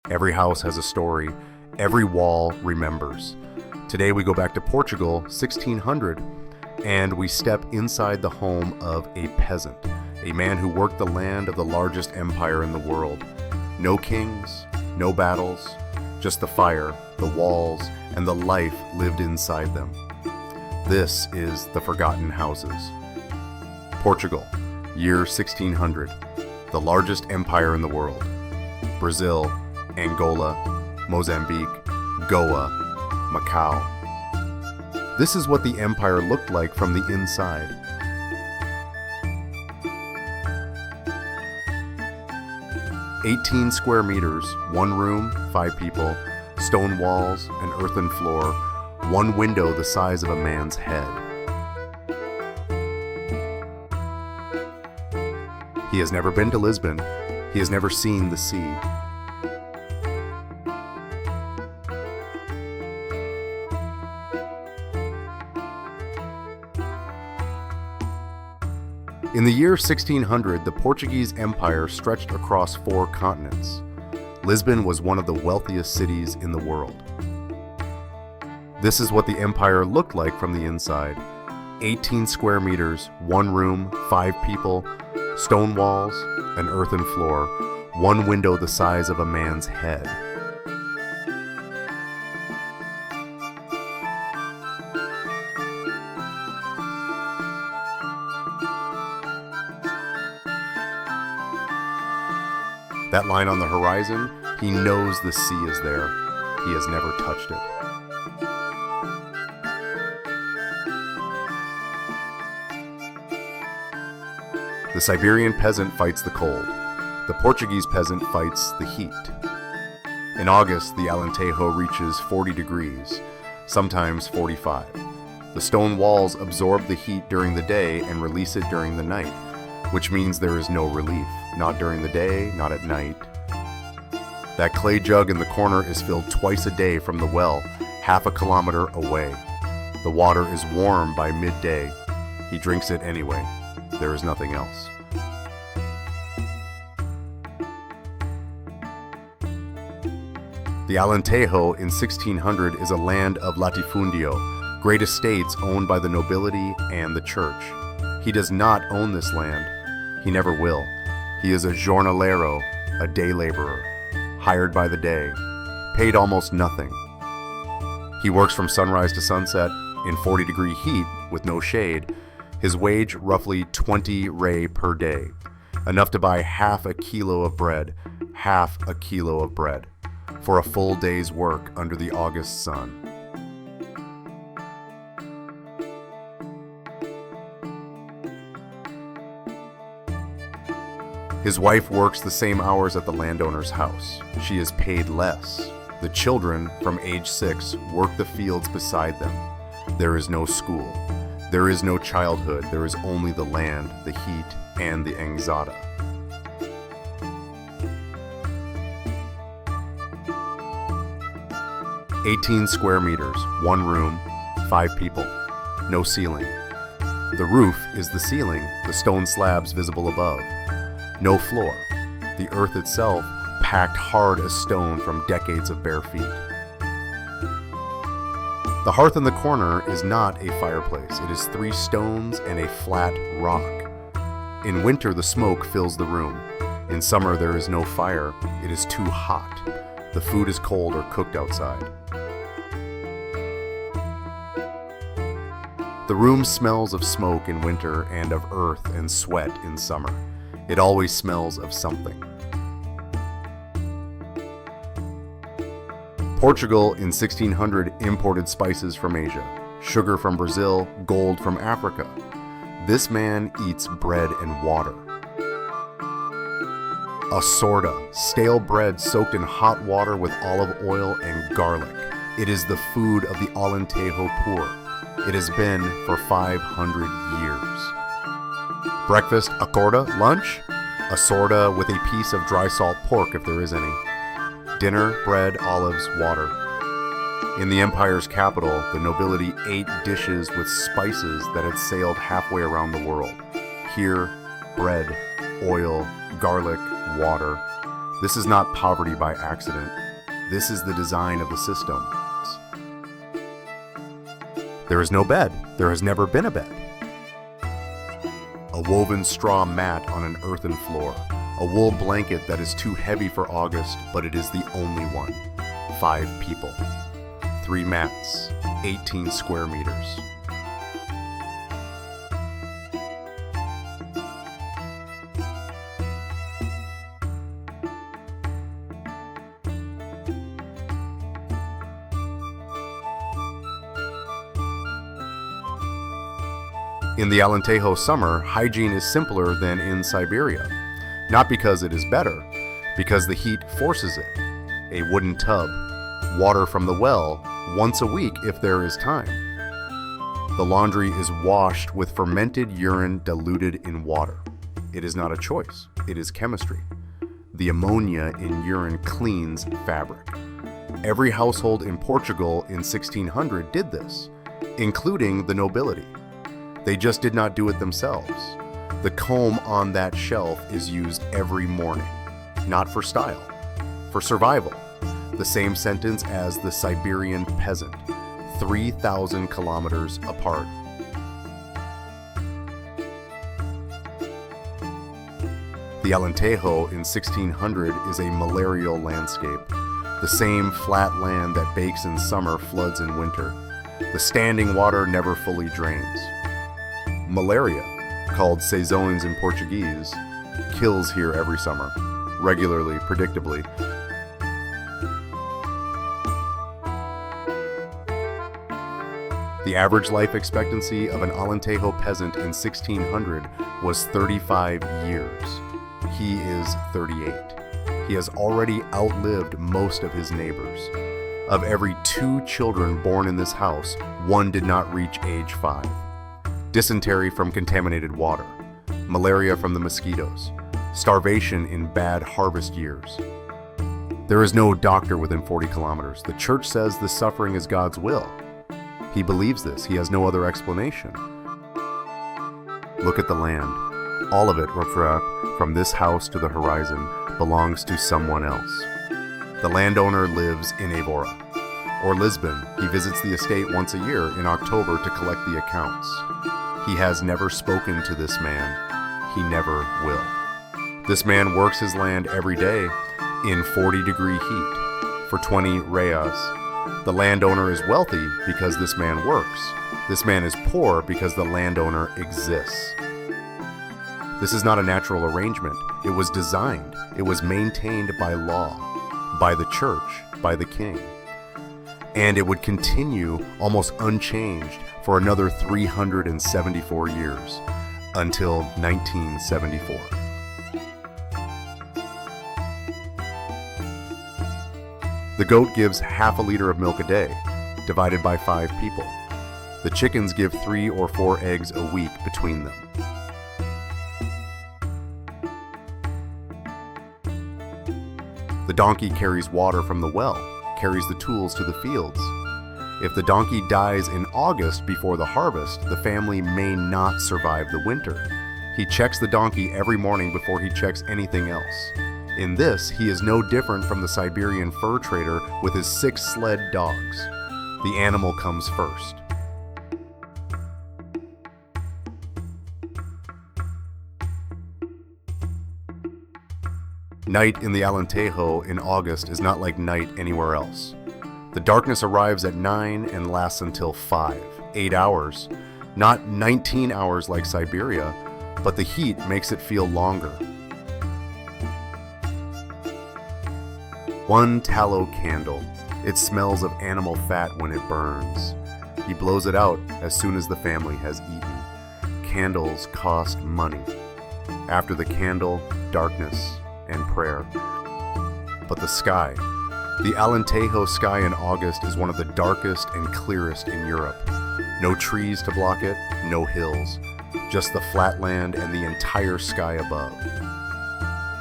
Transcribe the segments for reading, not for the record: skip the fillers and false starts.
Every house has a story. Every wall remembers. Today we go back to Portugal, 1600, and we step inside the home of a peasant, a man who worked the land of the largest empire in the world. No kings, no battles, just the fire, the walls, and the life lived inside them. This is the Forgotten Houses. Portugal, year 1600, the largest empire in the world. Brazil, Angola, Mozambique, Goa, Macau. This is what the empire looked like from the inside. "18 square meters, 1 room, 5 people, stone walls, an earthen floor, 1 window the size of a man's head." He has never been to Lisbon. He has never seen the sea. In the year 1600, the Portuguese Empire stretched across 4 continents. Lisbon was one of the wealthiest cities in the world. This is what the empire looked like from the inside. 18 square meters, 1 room, 5 people, stone walls, an earthen floor, 1 window the size of a man's head. That line on the horizon, he knows the sea is there. He has never touched it. The Siberian peasant fights the cold. The Portuguese peasant fights the heat. In August, the Alentejo reaches 40 degrees, sometimes 45. The stone walls absorb the heat during the day and release it during the night, which means there is no relief. Not during the day, not at night. That clay jug in the corner is filled twice a day from the well, half a kilometer away. The water is warm by midday. He drinks it anyway. There is nothing else. The Alentejo in 1600 is a land of latifundio, great estates owned by the nobility and the church. He does not own this land. He never will. He is a jornalero, a day laborer, hired by the day, paid almost nothing. He works from sunrise to sunset in 40-degree heat with no shade. His wage roughly 20 rei per day, enough to buy half a kilo of bread, for a full day's work under the August sun. His wife works the same hours at the landowner's house. She is paid less. The children, from age 6, work the fields beside them. There is no school. There is no childhood. There is only the land, the heat, and the anxiety. "18 square meters, 1 room, 5 people. No ceiling. The roof is the ceiling, the stone slabs visible above. No floor, the earth itself packed hard as stone from decades of bare feet. The hearth in the corner is not a fireplace. It is 3 stones and a flat rock. In winter, the smoke fills the room. In summer, there is no fire. It is too hot. The food is cold or cooked outside. The room smells of smoke in winter and of earth and sweat in summer. It always smells of something. Portugal in 1600 imported spices from Asia, sugar from Brazil, gold from Africa. This man eats bread and water. A sorda, stale bread soaked in hot water with olive oil and garlic. It is the food of the Alentejo poor. It has been for 500 years. Breakfast, acorda. Lunch, a sorda with a piece of dry salt pork if there is any. Dinner, bread, olives, water. In the empire's capital, the nobility ate dishes with spices that had sailed halfway around the world. Here, bread, oil, garlic, water. This is not poverty by accident. This is the design of the system. There is no bed. There has never been a bed. A woven straw mat on an earthen floor. A wool blanket that is too heavy for August, but it is the only one. 5 people. 3 mats. 18 square meters. In the Alentejo summer, hygiene is simpler than in Siberia. Not because it is better, because the heat forces it. A wooden tub, water from the well, once a week if there is time. The laundry is washed with fermented urine diluted in water. It is not a choice, it is chemistry. The ammonia in urine cleans fabric. Every household in Portugal in 1600 did this, including the nobility. They just did not do it themselves. The comb on that shelf is used every morning, not for style, for survival. The same sentence as the Siberian peasant, 3,000 kilometers apart. The Alentejo in 1600 is a malarial landscape. The same flat land that bakes in summer floods in winter. The standing water never fully drains. Malaria, called saisões in Portuguese, kills here every summer, regularly, predictably. The average life expectancy of an Alentejo peasant in 1600 was 35 years. He is 38. He has already outlived most of his neighbors. Of every 2 children born in this house, 1 did not reach age 5. Dysentery from contaminated water, malaria from the mosquitoes, starvation in bad harvest years. There is no doctor within 40 kilometers. The church says the suffering is God's will. He believes this. He has no other explanation. Look at the land. All of it, from this house to the horizon, belongs to someone else. The landowner lives in Évora or Lisbon. He visits the estate once a year in October to collect the accounts. He has never spoken to this man. He never will. This man works his land every day in 40-degree heat for 20 reais. The landowner is wealthy because this man works. This man is poor because the landowner exists. This is not a natural arrangement. It was designed. It was maintained by law, by the church, by the king. And it would continue almost unchanged for another 374 years, until 1974. The goat gives half a liter of milk a day, divided by 5 people. The chickens give 3 or 4 eggs a week between them. The donkey carries water from the well, carries the tools to the fields. If the donkey dies in August before the harvest, the family may not survive the winter. He checks the donkey every morning before he checks anything else. In this, he is no different from the Siberian fur trader with his 6 sled dogs. The animal comes first. Night in the Alentejo in August is not like night anywhere else. The darkness arrives at 9 and lasts until 5, 8 hours. Not 19 hours like Siberia, but the heat makes it feel longer. 1 tallow candle. It smells of animal fat when it burns. He blows it out as soon as the family has eaten. Candles cost money. After the candle, darkness and prayer. But the sky. The Alentejo sky in August is one of the darkest and clearest in Europe. No trees to block it, no hills. Just the flat land and the entire sky above.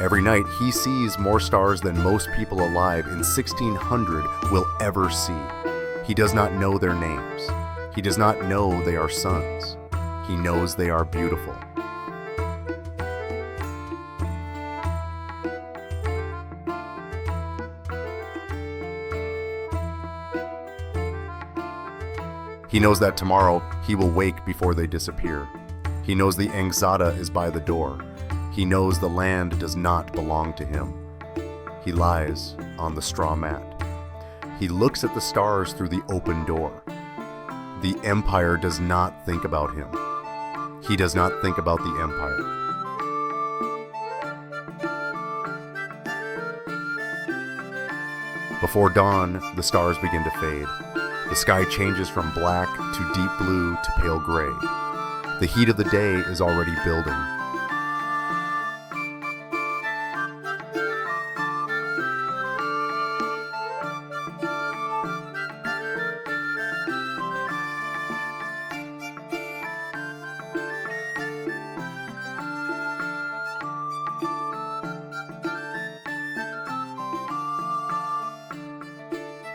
Every night, he sees more stars than most people alive in 1600 will ever see. He does not know their names. He does not know they are suns. He knows they are beautiful. He knows that tomorrow he will wake before they disappear. He knows the Angzada is by the door. He knows the land does not belong to him. He lies on the straw mat. He looks at the stars through the open door. The Empire does not think about him. He does not think about the Empire. Before dawn, the stars begin to fade. The sky changes from black to deep blue to pale gray. The heat of the day is already building.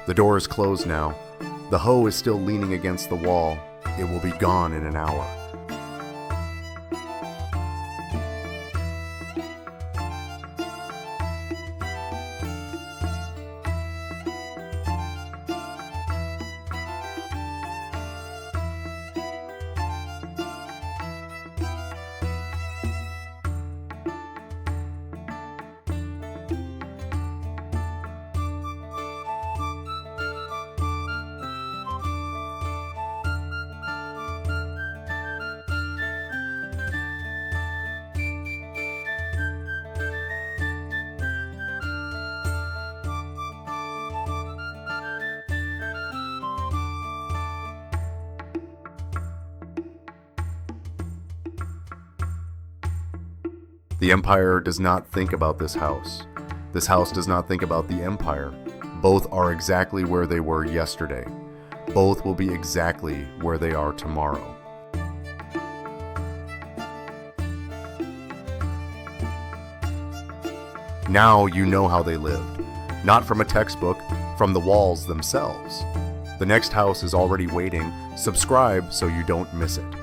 The door is closed now. The hoe is still leaning against the wall. It will be gone in an hour. The Empire does not think about this house. This house does not think about the Empire. Both are exactly where they were yesterday. Both will be exactly where they are tomorrow. Now you know how they lived. Not from a textbook, from the walls themselves. The next house is already waiting. Subscribe so you don't miss it.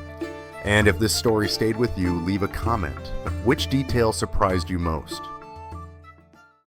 And if this story stayed with you, leave a comment. Which detail surprised you most?